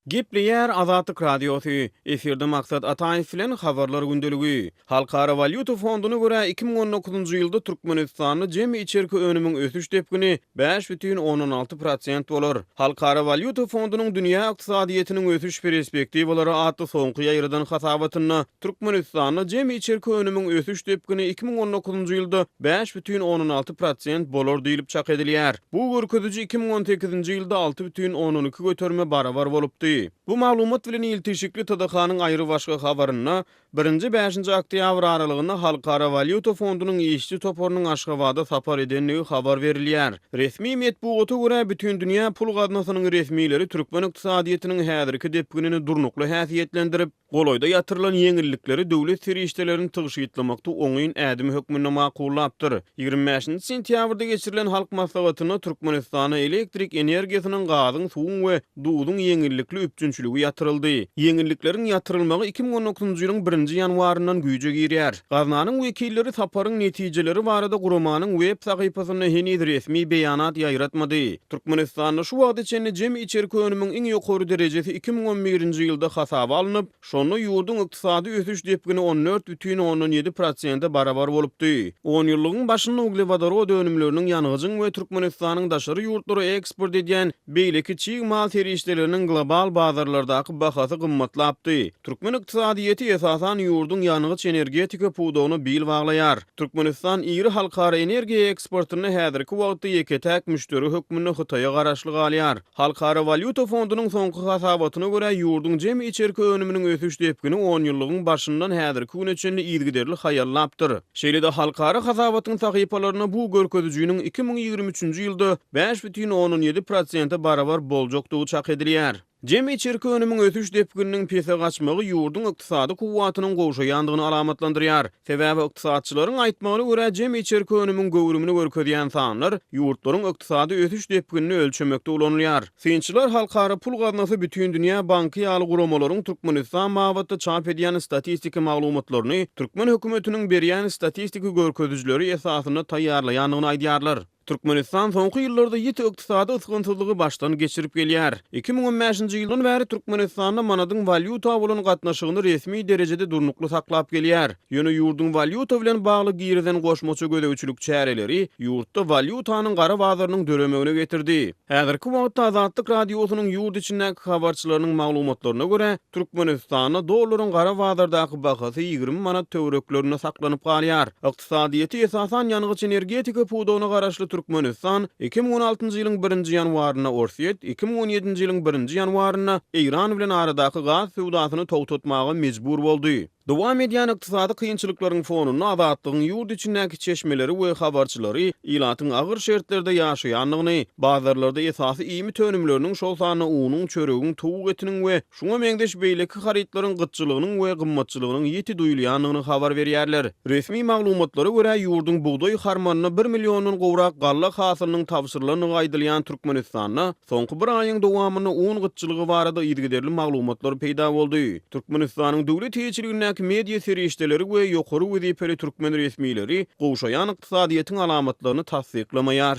Gepleyer Azatlyk Radiosu, efirde maksat Ataýew bilen habarlar gündeligi. Halkara Valyuta Fonduny görä 2019-njy ýylda Türkmenistanyň jemi içerki önümiň ösüş depgini 5,16% bolar. Halkara Valyuta Fondunyň dünýä ykdysadyýetynyň ösüş perspektiwalary atly soňky ýaýradan hasabatyna Türkmenistanyň jemi içerki önümiň ösüş depgini 2019-njy ýylda 5,16% bolar diýilip çak edilýär. Bu görkeziji 2018-nji ýylda 6,12 göterme barabar bolupdy. Bu maglumat bilen iltişikli TDK-nyň aýry başga habaryna 1-5 oktýabr aralygyna Halkara Valyuta Fondunyň işçi toporunyň Aşgabatda sapar edenligi habar berilýär. Resmi medpuata görä bütün dünýä pul gadnasynyň resmileri Türkmen ykdysadyýetynyň häzirki depginini durnukly häsiýetlendirip, goloýda ýatyrylan ýeňillikleri döwlet serişdelerini tygyşytlamakda oňyň ädimi hökmüne makullapdyr. 25 sentýabrda geçirilen halk maslahatyna Türkmenistana elektrik energiýasynyň gazyň, suwuň we duýduň ýeňillikli üpçünçüligi ýatyryldy. Ýeňilliklerin ýatyrylmagy 2019-njy ýylyň 1-nji ýanwaryndan güýje girýär. Gaznanyň wekilleri saparyň netijeleri barada guramanyň web sahypasyna henüz resmi beýanat ýaýratmady. Türkmenistanyň şu wagt içinde jemi içerki önümiň iň ýokary derejesi 2011-nji ýylda hasaba alınıp, şonu ýurdun ykdysady ösüş depgini 14,17% barabar bolupdy. 10 ýyllygyň başynda uglevodorod önümleriniň ýanygyjyň we Türkmenistanyň daşary ýurtlary eksport edýän beýleki çiň mal terişdeleriniň global bazarlardaky bahasy gymmatlapdy. Türkmen ykdysadyýety esasan ýurdun ýanygyç energetika puwdugyny bil baglaýar. Türkmenistan iri halkara energiýa eksportyny häzirki wagtda ýeketäk müşteri hökmüne Hytaýa garaşlyk alýar. Halkara Valyuta Fondunyň soňky hasabatyna görä ýurdun jemi içerki önüminiň ösüş depgini 10 ýyllygyň başyndan häzirki güneçe ýygyderli hayallapdyr. Şeýle-de halkara hasabatyň sahypalaryna bu görkezijiniň 2023-nji ýylda 5,17% barabar boljokdugy çak edilýär. Jemi içerki önümiň ösüş depgininiň pese gaçmagy ýurdun ykdysady kuwwatynyň gowşaýandygyny alamatlandyrýar. Sebäbi ykdysadçylaryň aýtmagyna görä jemi içerki önümiň gowrumyny görkezýän sanlar ýurtlaryň ykdysady ösüş depginini ölçemekde ulanýar. Synçylar halkara pul gaznasy bütün dünýä banky ýaly guramalaryň Türkmenistan mabatda çap edýän statistika maglumatlaryny Türkmen hökümetiniň berýän statistika görkezijileri esasyna taýýarlaýandygyny aýdýarlar. Türkmenistan soňky ýyllarda ýeti ykdysady ysgynsyzlygy başdan geçirip gelýär. 2015-nji ýyldan bäri Türkmenistanda manadyň valyuta bolan gatnaşygyny resmi derejede durnukly saklap gelýär. Ýöne ýurdun valyuta bilen bagly girden goşmaça gödäwçilik çäreleri ýurtda valyutanyň gara bazarynyň döremegine getirdi. Häzirki wagtda Azatlyk Radiosynyň ýurt içindäki habarçylarynyň maglumatlaryna görä, Türkmenistanda dollaryň gara bazardaky bahasy 20 manat töwereklerine saklanyp galýar. Ykdysadyýety esasan ýanygyç energetika puwdugyna garaşly Türkmenistan 2016-njy ýylyň 1-nji ýanwaryna Orsiýet, 2017-nji ýylyň 1-nji ýanwaryna Iran bilen aradaky gaz sowdasyny togtatmaga mejbur boldy. Dowam edýän ykdysady kynçylyklaryň fonuna Azatlygyň ýurt içindäki çeşmeleri we habarçylary ilatyň agyr şertlerde ýaşaýanlygyny, bazarlarda esasy ýymy tönümleriniň şol sany unuň, çöregiň, towuk etiniň we şuňa meňdeş beýleki haritlaryň gytçylygynyň we gymmatçylygynyň ýeti duýulýanlygyny habar berýärler. Resmi maglumatlara görä ýurdun buğday harmanyna 1 millionyň gowrak galla hasylynyň tapşyrylanyny aýdylýan Türkmenistanyna soňky bir aýyň dowamyny un gytçylygy barada ýergiderli maglumatlar peýda boldy. Türkmenistanyň döwlet ýetirligine media serişdeleri we ýokary wezipeli türkmen resmileri gowşaýan ykdysadyýetyň alamatlaryny tasdiklamaýar.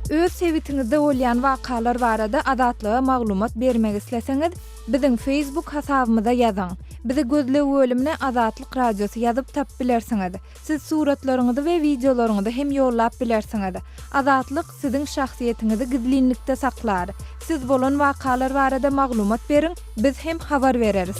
Öz sebitiňizde bolýan wakalar barada Azatlyga maglumat bermek isleseňiz, biziň Facebook hasabymyza ýazyň. Bizi gözle bölümine Azatlyk Radiosu ýazyp tap bilersiňiz. Siz suratlaryňyzy we videolaryňyzy hem ýollap bilersiňiz. Azatlyk siziň şahsiýetiniňizi gizlinlikde saklar. Siz bolan wakalar barada maglumat beriň, biz hem habar bereriz.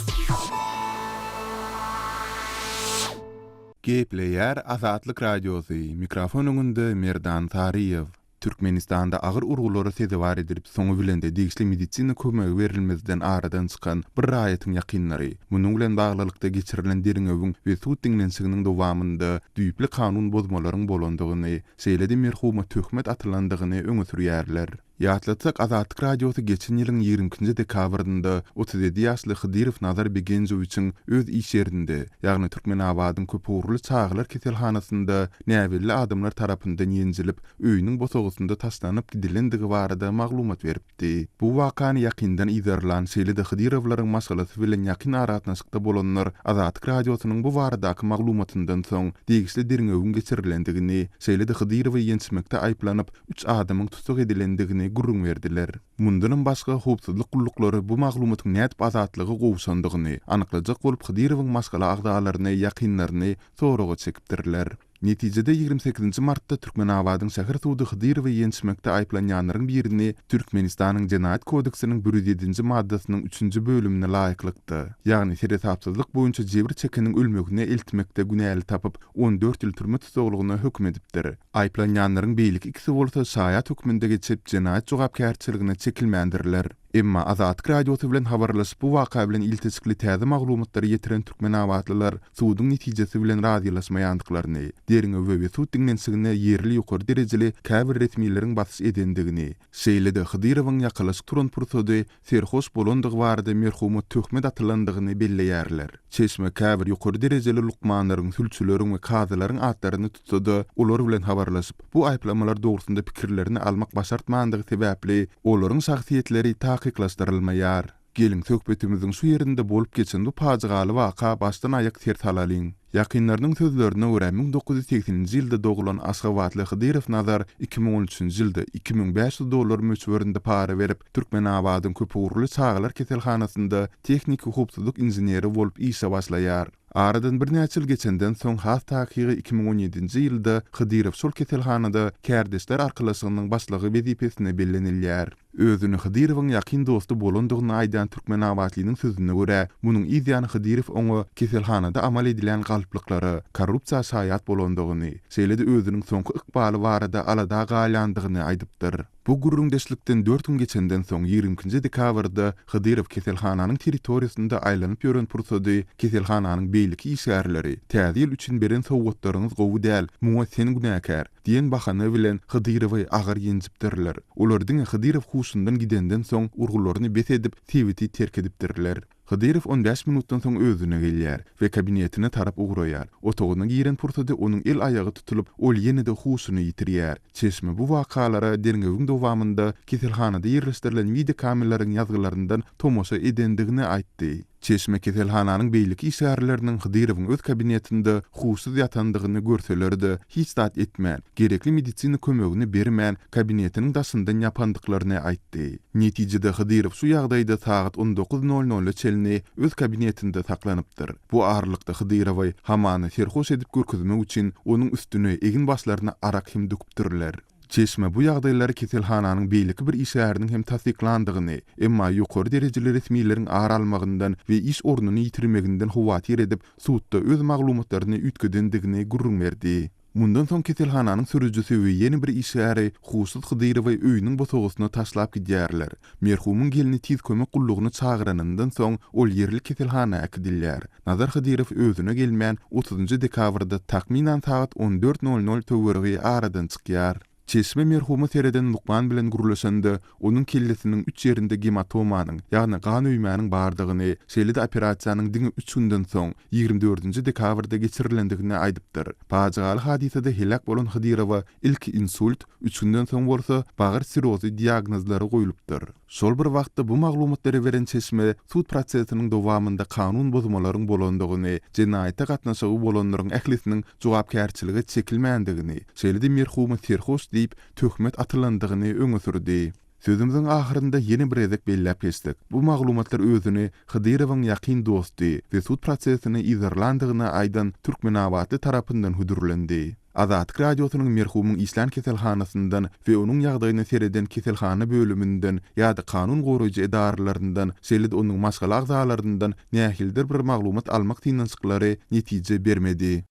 Gepleyer Azatlyk Radiosu mikrofonunda Merdan Tariýew. Türkmenistanda agyr urgulary sezebar edilip soňu bilende diýişli medisina kömegi berilmezden aradan çykan bir raýatyň ýakynlary. Munyň bilen baglykda geçirilen deriňewiň we suwt diňlensiginiň dowamında düýpli kanun bozmalaryň bolandygyny, seýledi merhuma töhmet atylandygyny öňe sürýärler. Ýatlatsak Azatlyk radiosu geçen ýylyň 20-nji dekabrynda 37 ýaşly Hydyrow Nazar Begenjow üçin öz iş ýerinde, ýagny Türkmenabadyň Köpügürli Çağlar keselhanasynda näwelli adamlar tarapyndan ýenjilip, öýüniň bosogusynda taşlanyp gidilendigi barada maglumat beripdi. Bu wakany ýakyndan izarlan şeýle-de Hydyrowlaryň masalasy bilen ýakyn aratnaşykda bolanlar Azatlyk radiosynyň bu baradaky maglumatyndan soň degişli derňöwün geçirilendigini, şeýle-de Hydyrowy ýençmekde aýplanyp 3 adamyň tutuk edilendigini gurrun verdiler. Mundan başga howpsuzlyk gullukları bu maglumatyň nädip azatlygy gowşandygyny anyklajak bolup Hydyrowyň maskala agdalaryny, ýakynlaryny soraga çekipdirler. Netijede 28 martda Türkmenabadyň şäher suwdy Hydyrowy ýençmekde aýplanýanlaryň birini Türkmenistanyň Jenaýat kodeksiniň 107-nji maddasynyň 3-nji bölümine laýyklykdy. Ýagny seretapsızlyk boýunça jebir çekeniň ölmegine eltmekde günäli tapyp 14 ýyl türme tutuglygyna hökm edipdir. Aýplanýanlaryň beýliki ikisi bolsa şaýat hökmünde geçip jenaýat jogapkärçiligine çekilmändirler. Emma Azatlyk radiosu bilen habarlaşyp bu waka bilen iltisikli täze maglumatlary ýetiren Türkmenabatlylar suwdyň netijesi bilen radylaşmaýandyklaryny, derňöwe we suw dinlensigine ýerli ýokary derejeli käbir resmiýetleriň basy edendigini, şeýle-de Hydyrowyň ýakalaşyk turan pursady serhoş bolandygy barada merhumy töhmet atylandygyny belleýärler. Çeşme käbir ýokary derejeli lukmanlaryň, sülçüleriň we kazylaryň atlaryny tutsada, olar bilen habarlaşyp bu aýplamalar dogrusynda pikirlerini almak başartmandygy sebäpli olaryň şahsiýetleri takyklaşdyrylmaýar. Gelin söhbetimiziň şu ýerinde bolup geçen bu paçygaly waka başdan aýak tertalalyň. Ýakynlarynyň sözlerine görä 1980-nji ýylda dogulan Aşgabatly Hydyrow Nazar 2013-nji ýylda $2500 möçberinde para berip Türkmenabadyň Köpügürli Çağlar keselhanasynda teknik hukukçylyk inженери bolup işe başlaýar. Aradan bir näçe ýyl geçenden soň has takygy 2017-nji ýylda Hydyrow şol keselhanada kärdeşler arkalaşygynyň başlygy wezipesine bellenilýär. Özüni Hydyrowyň ýakyn dosty bolandygyny aýdan Türkmenabatlynyň sözüne görä, munyň ýa-ni Hydyrow oňa keselhanada amal edilen galplyklary, korrupsiýa şaýat bolandygyny, şeýle-de özüniň soňky ykbaly barada alada galýandygyny aýdypdyr. Bu gurrundeşlikden 4 gün geçenden soň 20-nji dekabrda Hydyrow keselhananyň territoriýasynda aýlanyp ýören pursady keselhananyň beýliki işgärleri, täze ýyl üçin beren sowgatlaryňyz gowy däl, muňa sen günäkär diýen bahana bilen Hydyrowy agar ýenjipdirler. Olardyň Hydyrow huşundan gidenden soň urgularyny bes edip Twitter'i terk edipdirler. Hydyrow 15 minutdan soň özüne gelýär we kabinetine tarap ugraýar. Otogyna giren pursady onuň el aýagy tutulyp, ol ýene-de huşuny ýitirýär. Çeşme bu wakalara derňöwüň dowamında keselhanada ýerleşdirilen video kameralarynyn ýazgylaryndan tomoşa edendigini aýtdy. Çeşme keselhananyň beýliki işgärleriniň Hydyrowyň öz kabinetinde huşsuz ýatandygyny görseler-de hiç dat etmän, gerekli medisina kömegini bermän, kabinetiniň daşyndan ýapandyklaryny aýtdy. Netijede Hydyrow şu ýagdaýda saat 19:00 çelini öz kabinetinde saklanypdyr. Bu arlykda Hydyrowy hamany serhoş edip görkezmek üçin onuň üstüne egin başlaryna arak hem döküpdirler. Çeşme bu ýagdaýlary keselhananyň beýliki bir işgäriniň hem tasdiklandygyny, emma ýokary derejeli resmiýetleriň ara almagyndan we iş ornuny ýitirmeginden howatyr edip, suwtda öz maglumatlaryny ütkedendigini gurrun berdi. Mundan soň keselhananyň sürüjüsi we ýeni bir işgäri Husut Hydyrowy öýüniň bosogusyna taşlap gidýärler. Merhumyň gelini tiz kömek gullugyny çağıranyndan soň ol ýerli keselhana akdilýär. Nazar Hydyrow özüne gelmän 30-njy dekabrda takminan saat 14:00 töwergi aradan çykýar. Çeşme merhumy tereden Lukman bilen gurulaşanda onuň kellesiniň 3 ýerinde gematomanyň, ýagny gan öýmäniň bardygyny, şeýle-de operasiýanyň diňe 3 günden soň 24-nji dekabrda geçirilendigini aýdypdyr. Paçygaly hadisede helak bolan Hydyrowa ilk insult, 3 günden soň bolsa bagyr sirozy diagnozlary goýulypdyr. Şol bir wagtda bu maglumatlary beren Çeşme sud prosesiniň dowamında kanun bozmalaryň bolandygyny, jenaýatda gatnaşygy bolanlaryň ählisiniň jogapkärçiligi çekilmändigini, şeýle-de merhumy serhoş diýip töhmet atylandygyny öňe sürdi. Sözümüziň ahyrynda ýene bir edek bellep geçdik. Bu maglumatlar özüni Hydyrowyň ýakyn dosty we sud prosesini izarlandygyny aýdan Türkmenabatly tarapyndan hudurlendi. Azatlyk radiosynyň merhumyň İslam keselhanasyndan we onuň ýagdaýyny sereden keselhana bölümünden ýa-da kanun goraýjy edarlaryndan, şeýle-de onuň maskala agzalaryndan nähildir bir maglumat almak tinançyklary netije bermedi.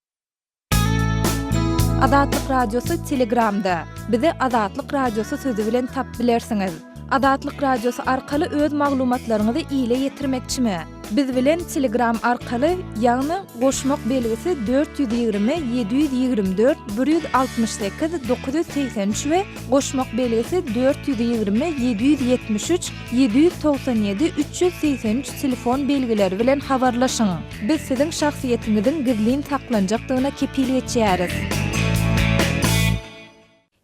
Azatlyk radiosu Telegramda. Bizi Azatlyk radiosu sözü bilen tap bilersiňiz. Azatlyk radiosu arkaly öz maglumatlaryňyzy ýyla ýetirmekçimi? Biz bilen Telegram arkaly ýagny goşmak belgisi 420 724 168 983 we goşmak belgisi 420 773 797 383 telefon belgileri bilen habarlaşyň. Biz siziň şahsiýetiňizin gizlin taklanjakdygyna kepil etýäris.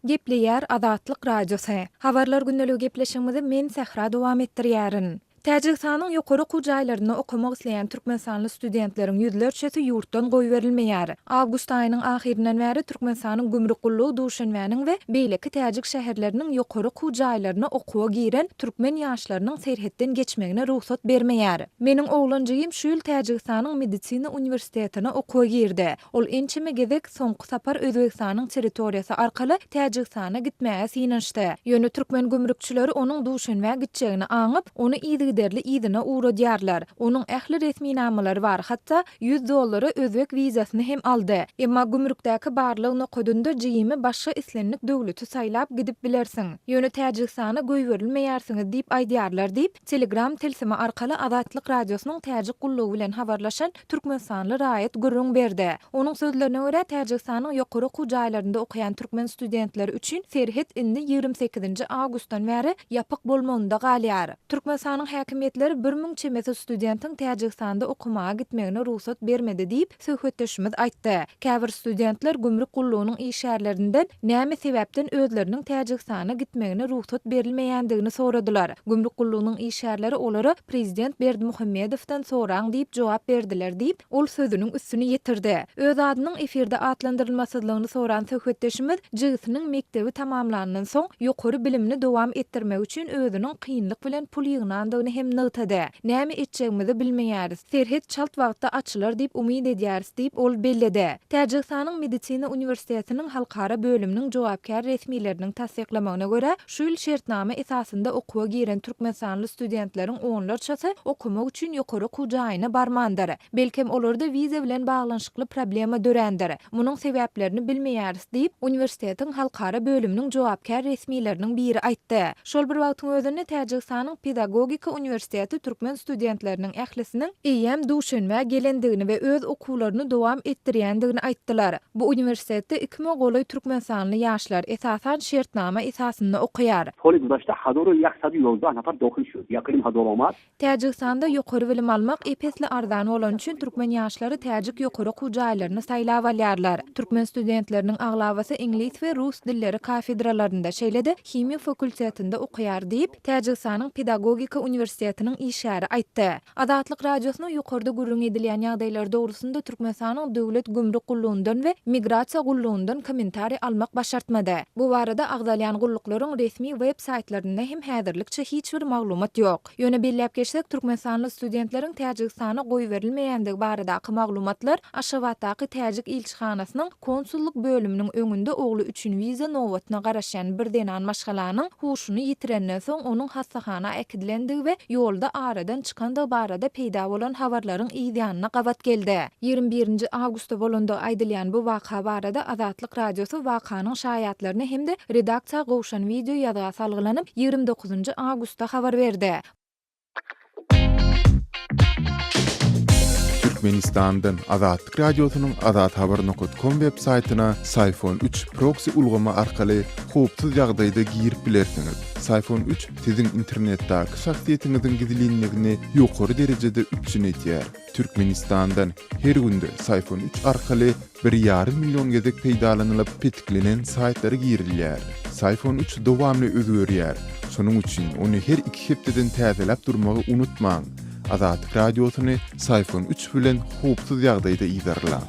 Gepleýär Azatlyk radiosu. Habarlar gündəligi gepleşigimizi men Sahra dowam etdirýärin. Täjikistanyň ýokary okuw jaýlaryna okumak isleýän türkmensanly studentleriň ýüzlerçesi ýurtdan goýberilmeýär. Awgust aýynyň ahirinden bäri Türkmenistanyň gümrük gullugy Duşanbäniň we beýleki täjik şäherleriniň ýokary okuw jaýlaryna okuwa giren türkmen ýaşlarynyň serhetden geçmegine ruhsat bermeýär. Meniň oglanjygym şu ýyl Täjikistanyň medisina universitetine okuwa girdi. Ol ençeme gezek soňky sapar Özbekistanyň territoriýasy arkaly Täjikistana gitmäge synanşdy. Ýöne türkmen gümrükçileri onuň Duşanbä gitjegini aňyp, ony derli idine uğradýarlar. Onuň ähli resmi namalary bar, hatda $100 özbek wizasyny hem aldy. Emma gümrükdäki barlygyny kodunda jymy başga islenlik döwleti saýlap gidip bilersiň. Ýöne Täjikistana goýberilmeýärsiňiz diýip aýdýarlar diýip Telegram telsimi arkaly Azatlyk radiosynyň täjik gullugy bilen habarlaşan türkmensanly Raýat Gürrüň berdi. Onuň sözlerine görä Täjikistanyň ýokary okuw jaýlarynda okuyan türkmen studentleri üçin serhet indi 28 awgustdan bäri ýapyk bolmagynda galýar. Türkmenistanyň häkimetleri 1000 çemesi studentin Täjikistanda okumaga gitmegine ruhsat bermedi diýip söhbetdeşimiz aýtdy. Käbir studentler gümrük gullugynyň işärlerinden näme sebäpden özleriniň Täjikistana gitmegine ruhsat berilmeýändigini soradylar. Gümrük gullugynyň işärleri olary prezident Berdimuhammedowdan soraň diýip jogap berdiler diýip ol sözüniň üstüni ýetirdi. Öz adynyň efirde atlandyrylmasyzlygyny soran söhbetdeşimiz jygysynyň mektebi tamamlanandan soň ýokary bilimini dowam etdirmek üçin özüniň kynlyk bilen pul ýygnandygyny hem nötede. Näme etjegimizi bilmeýäris. Serhet çalt wagtda açylar diýip umyd edýäris diýip ol belledi. Täjikistanyň medisina universitetiniň halkara bölüminiň jogapkar resmileriniň tasdiklamagyna görä, şu ýyl şertname esasynda okuwa giren türkmensanly studentleriň onlarçasy okumak üçin ýokary okuw jaýyna barmandyr. Belkem olarda wiza bilen baglanşykly problema dörendir. Munyň sebäplerini bilmeýäris diýip universitetiň halkara bölüminiň jogapkar resmileriniň biri aýtdy. Şol bir wagtyň özünde Täjikistanyň Pedagogika Universiteti türkmen studentleriniň ählisiniň eýem Duşanbä gelendigini we öz okuwlaryny dowam etdirýändigini aýtdylar. Bu universitetde 2 goly türkmensanly ýaşlar esasan şertnama esasynda okuýar. Poligdaşda hadoro ýaksady ýolda nafar dokuýşur. Ýakyn hadoromat. Täjikistanda ýokary bilim almak epesli ardan bolan üçin türkmen ýaşlary täjik ýokary okuw jaýlaryny saýlap alýarlar. Türkmen studentleriniň aglawasy inglis we rus dilleri kafedralarynda şeýlede himiýa fakultetinde okuýar diýip Täjikistanyň Pedagogika Universitetiniň işäri aýtdy. Azatlyk radiosyna ýokarda gurrun edilýän ýagdaýlar dogrusynda Türkmenistanyň döwlet gümrük gullugyndan we migrasiýa gullugyndan kommentari almak başartmady. Bu barada agdalýan gulluklaryň resmi web saytlarynda hem häzirlikçe hiç bir maglumat ýok. Ýöne belläp geçsek türkmensanly studentleriň Täjikistana goýberilmeýändigi baradaky maglumatlar Aşgabatdaky Täjik elçixanasynyň konsulluk bölüminiň öňünde ogly üçin wiza nowatyna garaşan bir denan maşgalanyň huşuny ýitirenden soň onuň hassahana ekidilendigi we ýolda aradan çykanda barada peýda bolan habarlaryň ýygyanyna gabat geldi. 21 awgustda bolanda aýdylýan bu waka barada Azatlyk radiosu wakanyň şaýatlaryny hemde redaksiýa gowşan video ýazyga salgylanyp 29 awgustda habar berdi. Türkmenistan'dan Azatlyk radiosynyň azathabar.com web saytyna Sayfon 3 proxy ulgama arkaly howpsuz ýagdaýda girip bilersiňiz. Sayfon 3 siziň internetdäki şahsiýetiňiziň gizlinligini ýokary derejede üçin etýär. Türkmenistan'dan her günde Sayfon 3 arkaly 1,5 milyon gezek peýdalanylyp petiklenen saytlara girilýär. Sayfon 3 dowamly özgörýär. Şonuň üçin ony her 2 hepdeden täzelep durmagy unutmaň. Azatlyk radiosyny Sayfon 3 bilen howpsuz ýagdaýda ýydarlar.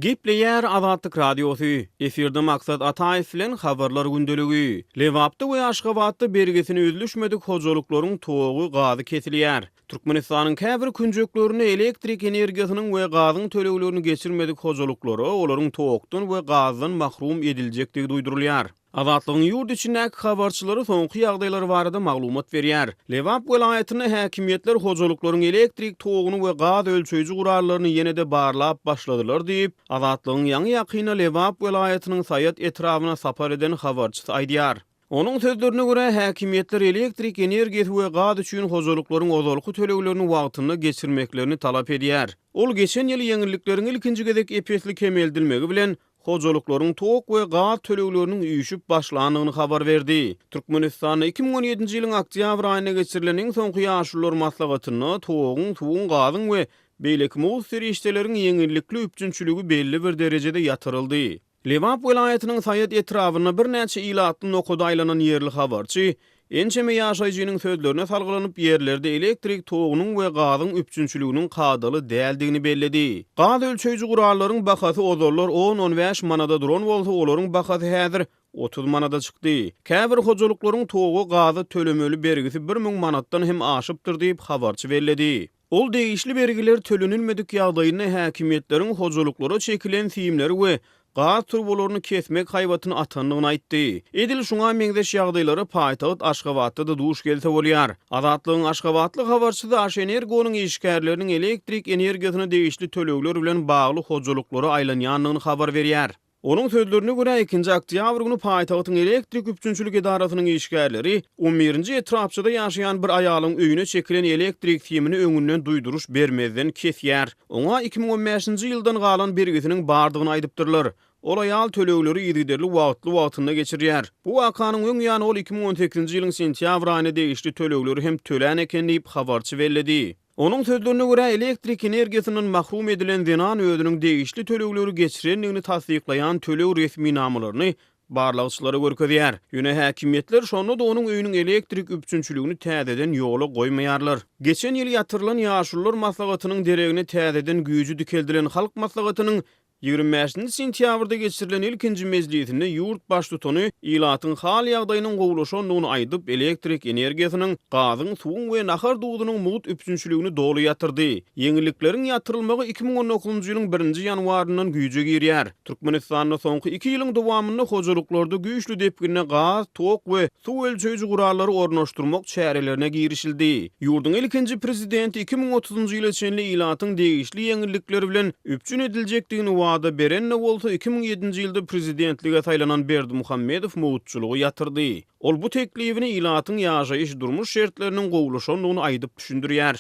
Gepleýär Azatlyk radiosu. Efirde maksat Ataýew bilen habarlar gündeligi. Lewapda we Aşgabatda bergesini özlüşmedik hojalyklaryň togy gazy kesilýär. Türkmenistanyň käbir künjeklerini elektrik energiýasynyň we gazyň töleglerini geçirmedik hojalyklary olaryň togdan we gazydan mahrum ediljekdigi duýdurulýar. Azatlygyň ýurt içindäki habarçylary soňky ýagdaýlar barada maglumat berýär. Lewap welaýatyny häkimetler hojalyklaryň elektrik toguny we gaz ölçeýiji gurallaryny ýene-de barlap başladylar diýip, Azatlygyň ýaňy ýakyna Lewap welaýatynyň Saýat etrawyna sapar eden habarçysy aýdýar. Onun sözlerine göre häkimetler elektrik energiýeti we gaz üçin hozurlyklaryň ozalky töleglerini wagtyna geçirmeklerini talap edýär. Ol geçen ýyly ýeňillikleriň ilkinji gezek epesli kemeldilmegi bilen hozurlyklaryň tok we gaz tölegleriniň üýüşip başlanyny habar berdi. Türkmenistanda 2017-nji ýylyň oktýabr aýyna geçirilen iň soňky ýaşullar maslahatyny togyň, suwuň, gazyň we beýleki muz serişdeleriň ýeňillikli üpçünçüligi belli bir derejede ýatyryldy. Levap welaýatynyň Saýat etrawyna bir näçe ilatly nokoda aýlanan ýerli habarçy ençeme ýaşaýjynyň sözlerine salgylanyp ýerlerde elektrik togynyň we gazyň üpçünçüliginiň kadaly däldigini belledi. Gaz ölçeýiji gurallaryň bahasy ozallar 10-15 manada duran bolsa, olaryň bahasy häzir 30 manada çykdy. Käbir hojalyklaryň togy gazy tölemeli bergisi 1000 manatdan hem aşypdyr diýip habarçy belledi. Ol değişli bergiler tölenilmedik ýagdaýyna häkimetleriň hojalyklara çekilen fiýimleri we gaz turbolaryny kesmek haýwatyny atanlygyny aýtdy. Edil şuňa meňzeş ýagdaýlary paýtagat Aşgabatda da duş gelse bolýar. Azatlygyň Aşgabatly habarçysy Aşenergonyň işgärleriniň elektrik energiýasyna değişli tölegler bilen bagly hojalyklary aýlanýanlygyny habar berýär. Onun sözlerine göre 2-nji oktýabr güni paýtagtyň elektrik üpçünçülük idarasynyň işgärleri 11-nji etrapçyda ýaşaýan bir aýalyň öýüne çekilen elektrik fiýimini öňünden duýduruş bermezden kesýär. Oňa 2015-nji ýyldan galan bergisiniň bardygyny aýdypdyrlar. Ol aýal tölegleri ýygyderli wagtynda geçirýär. Bu wakanyň öň ýany ol 2018-nji ýylyň sentýabr aýyna değişli tölegleri hem tölen eken diýip habarçy belledi. Onun sözlerine göre elektrik energiýasynyň mahrum edilen denan ödünün değişli tölegleri geçirenligini tasdiklayan töleg resmi namalaryny barlagçylara görkezýär. Ýöne häkimetler şonu da onun öýüniň elektrik üpçünçüligini täzeden ýola goýmaýarlar. Geçen ýyl ýatyrılan ýaşullar maslahatynyň deregine täzeden güýji dikeldilen halk maslahatynyň 25-nji sentýabrda geçirilen ilkinji mezlisinde ýurt başlygyny ilatyň hal ýagdaýynyň gowulaşanlygyny aýdyp elektrik energiýasynyň, gazyň, suwuň we nahar duýdunyň mut üpçünçüligini doly ýatyrdy. Ýeňillikleriň ýatyrylmagy 2019-njy ýylyň 1-nji ýanwaryndan güýje girýär. Türkmenistanda soňky 2 ýylyň dowamynda hojalyklarda güýçlü depgine gaz, tok we suw ölçeýiji gurallary ornaşdyrmak çärelerine girişildi. Ýurdun ilkinji prezidenti 2030-njy ýyla çenli ilatyň değişli ýeňillikleri bilen üpçün ediljekdigini da berenne bolsa 2007-nji ýylda prezidentlige saýlanan Berdimuhammedow mowutçulugy ýatyrdy. Ol bu teklifini ilatyň ýaşaýyş durmuş şertleriniň gowulaşanlygyny aýdyp düşündirýär.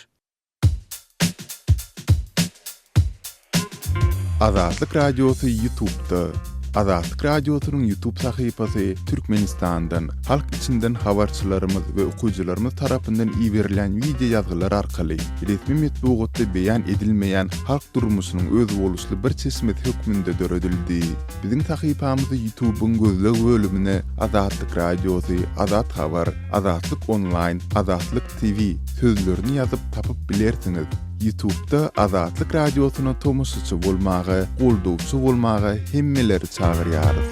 Azatlyk Radiosu YouTube'da. Azatlyk Radiosu'nun YouTube sahypasy Türkmenistandan, halk içinden habarçylarymyz we okuwçylarymyz tarapyndan iýerilen video ýazgylar arkaly resmi metbuatda beýan edilmeýän halk durmuşynyň öz boluşly bir çeşmet hökmünde döredildi. Biziň sahypamyzy YouTube'un gözleg bölümine Azatlyk Radiosu, Azat Habar, Azatlyk Online, Azatlyk TV sözlerini ýazyp tapyp bilersiňiz. YouTube'da Azatlyk Radiosu'na tomoşçy bolmagy, goldowçy bolmagy hemmeleri çagyrýarys.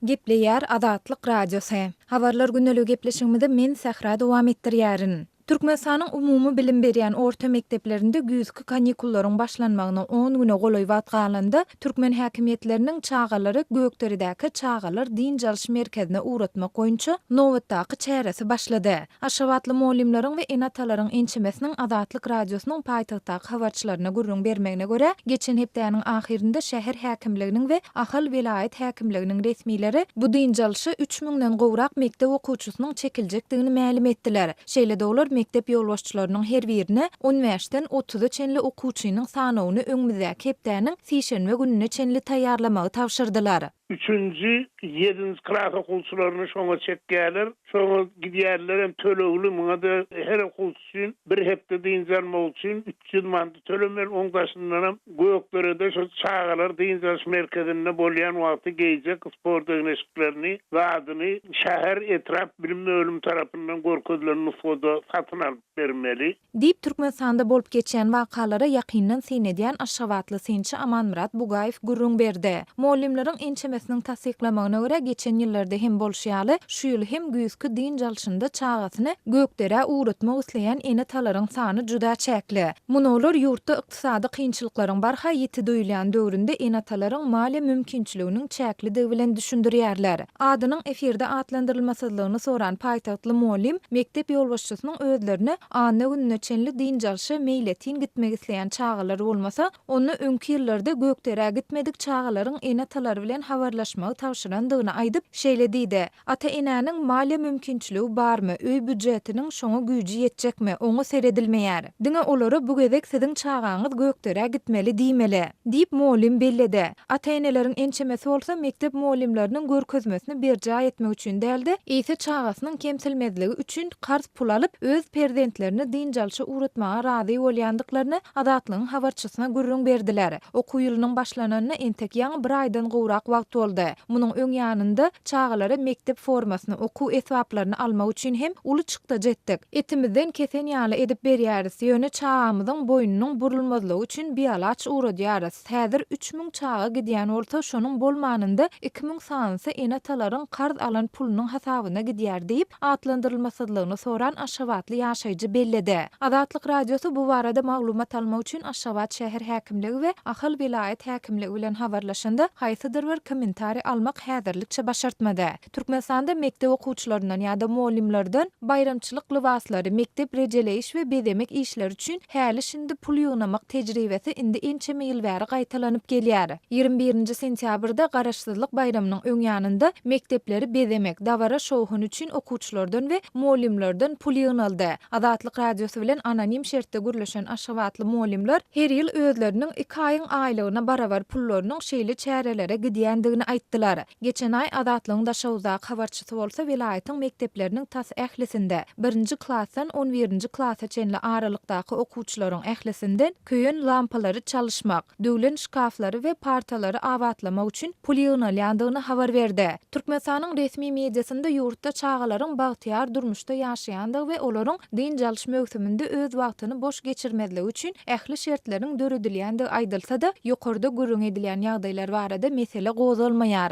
Gepleýär Azatlyk Radiosu. Habarlar gündelik gepleşigimizde men Sahra dowam etdirýärin. Türkmenistanyň umumy bilim berýän orta mekdeplerinde güýzki kanikullaryň başlanmagyna 10 güne golaý wagt galanda türkmen häkimetleriniň çağalary Gökderedäki Çağalar din jalşy merkezine uğratmak goýunça nowatdaky çäresi başlady. Aşgabatly molimleriň we enatalaryň ençemesiniň Azatlyk Radiosynyň paýtagtdaky habarçylaryna gurrun bermegine görä, geçen hepdäniň ahirinde şäher häkimliginiň we ahal welaýat häkimliginiň resmileri bu din jalşy 3000den gowrak mektep okuwçysynyň çekiljekdigini ma'lum etdiler. Şeýle dolar mektep ýolbaşçylarynyň her birine 15-den 30 çenli okuwçynyň sanawyny öňümüzdäki hepdäniň sişenme gününe çenli taýýarlamagy tapşyrdylar. 3-nji 7-nji klas okuwçylaryny şoňa çekýärler. Şoňa gidýärler hem tölegli muňa da her okuwçy üçin bir hepde diň jalmak üçin 300 manat tölemer. Oňdaşyndan hem Gökderede şu Çağalar din jalşy merkezinde bolýan wagty geýjek spor döňeşiklerini we adyny şäher etrap bilim bölüm tarapyndan görkezlen nufuda satyn alyp bermeli. Diýip Türkmenistanda bolup geçen wakalara ýakyndan synedýän Aşgabatly synçy Amanmurat Bugaýew gurrun berdi. Molimleriň ençemesiniň tasdiklamagyna görä geçen ýyllarda hem bolşýaly şu ýyl hem güýzki din jalşynda çağasyny Gökdere uğratmak isleýän enatalaryň sany juda çäkli. Munolar ýurtda ykdysady kynçylyklaryň barha ýeti doýulan döwründe enatalaryň mali mümkinçiliginiň çäklidigi bilen düşündirýärler. Adynyň efirde atlandyrylmasydlygyny soran paýtagtly molim mektep ýolbaşçysynyň özlerini anna günnöçenli dinjalşy meýletin gitmek isleýän çağalar bolmasa, onu öňki ýyllarda gökdere gitmedik çağalaryň enatalary bilen habarlaşmagy tawşyrandygyny aýdyp şeýledidi. Ata-enäniň maliýe mümkinçiligi barmy? Öý büdjetiniň şoňa güýji ýetjekmi? Oňa seredilmeýär. Diňe olary bu gezek siziň çağaňyz gökdere gitmeli diýmeli. Diýip molim belledi. Ata-eneleriň ençemesi bolsa mektep molimleriniň görkezmesini berja etmek üçin däldi. Ýa-da çağasynyň kemsilmezligi üçin qarz pul alyp öz prezidentlerini dinjalşy uratmaga razy bolýandyklaryny adatlygyň habarçysyna gürrüň berdiler. Okuw ýylynyň başlananyna entek ýaňy bir aýdan gowrak wagt boldy. Munyň öň ýanynda çağalara mektep formasyny, okuw esbaplaryny almak üçin hem uly çykda jetdik. Etimizden kesen ýaly edip berýäris. Ýöne çağamyzyň boynunyň burulmazlygy üçin biýalaç uradýarys. Häzir 3000 çağa gidýän bolsa, şonuň bolmanynda 2000 sanyny enatalaryň qarz alan pulunyň hasabyna gidýär diýip atlandyrylmasydlygyny soran Aşgabatly ýaşaýjy belledi. Adatlyk radiosu bu barada maglumat almak üçin Aşgabat şäher häkimligi we Ahal vilayet häkimligi bilen habarlaşanda haýsydyr bir kommentari almak häzirlikçe başartmady. Türkmenistanda mektep okuwçylarynyň ýa-da molimlerden bayramçylyk libaslary, mektep rejeleýiş we bedemek işleri üçin häli şimdi pul ýygnamak tejribesi indi ençeme ýyl bäri gaýtalanyp gelýär. 21-nji sentýabrda Garaşsyzlyk bayramynyň öň ýanynda mektepleri bedemek, dawara şowhun üçin okuwçylardan we molimlerden pul ýygnaldy. Adatlyk radiosu bilen anonim şertde gürleşen Aşgabatly molimler her ýyl özleriniň 2 aýyň aýlygyna barabar pullarynyň şeýle çärelere gidýändigini aýtdylar. Geçen aý Adatlygyň daşawzak habarçysy bolsa vilayatyň mektepleriniň tas ählisinde 1-nji klassdan 11-nji klassa çenli aralykdaky okuwçylaryň ählisinden köýen lampalary çalyşmak, döwlen şkaflary we partalary awatlamak üçin pul ýygnalýandygyny habar berdi. Türkmenistanyň resmi mediasynda ýurtda çağalaryň bagtyar durmuşda ýaşaýandygy we olaryň dinjalşy mögsüminde öz wagtyny boş geçirmezligi üçin ähli şertleriň döredilýändigi aýdylsa-da, ýokarda gürrüň edilýän ýagdaýlar barada mesele gozalmaýar.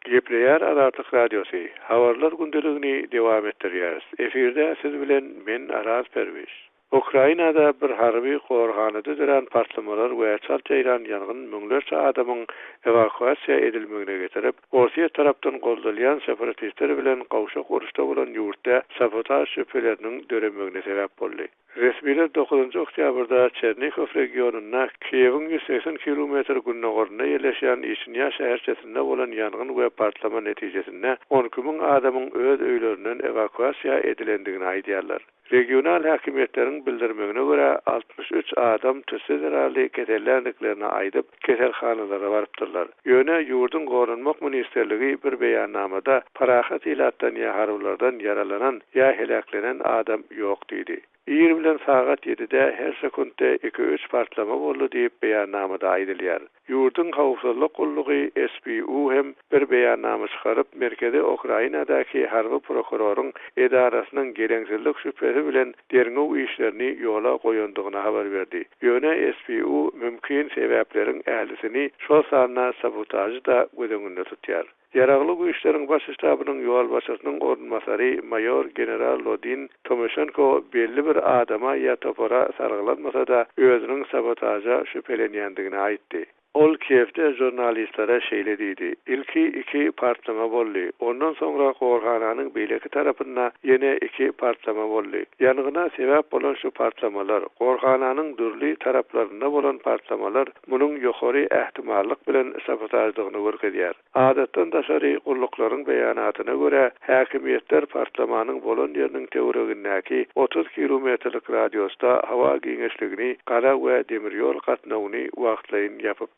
Gepleýär Adatlyk radiosu. Habarlar gündeligini dewam etdirýäris. Efirde siz bilen men Araz Perwiş. Ukrainada bir harby gorganyda duran partlamalar we çal çeýran ýangyn müňlerçe adamyň evakuasiýa edilmegine getirip, Russiýa tarapdan goldalýan separatistler bilen gawşak uruşda bolan ýurtda sabotaj şüpheleriniň döremegine sebäp boldy. Resmiler 9-njy oktýabrda Çernihiv regionuna Kiýewiň 180 kilometr günnägorunda ýerleşýän Işinya şäherçesinde bolan ýangyn we partlama netijesinde 12.000 adamyň öz öýlerinden evakuasiýa edilendigini aýdýarlar. Regional häkimetleriň bildirmegine görä 63 adam tüsü zerarly keselländiklerini aýdyp keselhanalara barypdyrlar. Ýöne ýurdun gorunmak ministerligi bir beýannamada parahat ilatdan ýa harwlardan yaralanan ýa helaklenen adam ýok diýdi. Ýer bilen sagat 7-de her sekundda 2-3 partlama boldy diýip beýannamada aýdylýar. Ýurdun hawpsuzlyk gullugy SBU hem bir beýannama çykaryp merkezi Ukrainadaky harby prokuroryň edarasynyň gereňsizlik şüphesi bilen derňew işlerini ýola goýandygyna habar berdi. Ýöne SBU mümkin sebäpleriň ählisini şol sanyna sabotajy da gödüňünde tutýar. Yaragly bu işleriň baş ştabynyň ýol başçysynyň ornmasary mayor general Lodin Tomoshenko belli bir adama ýa topara sargylanmasa da özüniň sabotaja şüphelenýändigini aýtdy. Ol Kiev'de jurnalistlere şeýledidi. İlki 2 partlama boldy. Ondan soňra gorgananyň beýleki tarapynda ýene 2 partlama boldy. Ýanygyna sebäp bolan şu partlamalar, gorgananyň dürli taraplarynda bolan partlamalar munyň ýokary ähtimallyk bilen sabotajdygyny görkezýär. Adatdan daşary gullyklaryň beýanatyna görä, häkimetler partlamanyň bolan ýeriniň töweregindäki 30 kilometrlik radiusda hawa giňeşligini, gara we demir ýol gatnawyny wagtlaýyn ýapyp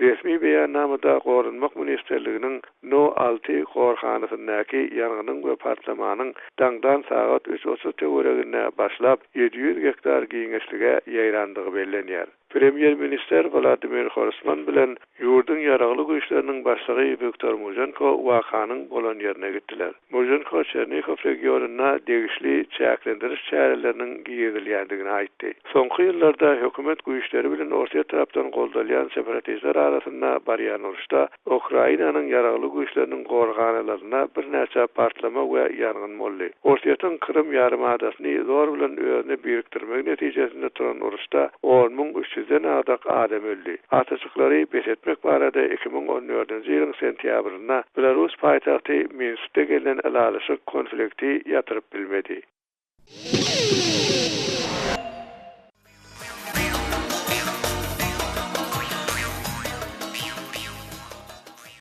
resmi beýannamada Gorunmak ministerliginiň No 6 gorganysyndäki ýanganyň we partlamanyň daňdan sagat 3:30 töweregine başlap 700 hektar giňeşlige ýaýrandygy bellenýär. Premier Minister Vladimir Horsman bilen ýurdun ýaragly güýçleriniň başlygy Viktor Mujenko wakanyň bolan ýerine gitdiler. Mujenko Çernihiv regionuna degişli çäklendiriş çäreleriniň giýirilýändigini aýtdy. Soňky ýyllarda hökümet güýçleri bilen Russiýa tarapdan goldalýan separatistler arasynda barýan uruşda Ukrainanyň ýaragly güýçleriniň gorganylaryna bir näçe partlama we ýangyn boldy. Russiýanyň Krym ýarymadasyny zor bilen özüne birikdirmek netijesinde turan uruşda 10.000 800'den adak adam öldü. Ataçyklary besetmek barada 2014-nji ýylyň sentýabryna Belarus paýtagty Minskde gelen alalyşyk konflikti ýatyryp bilmedi.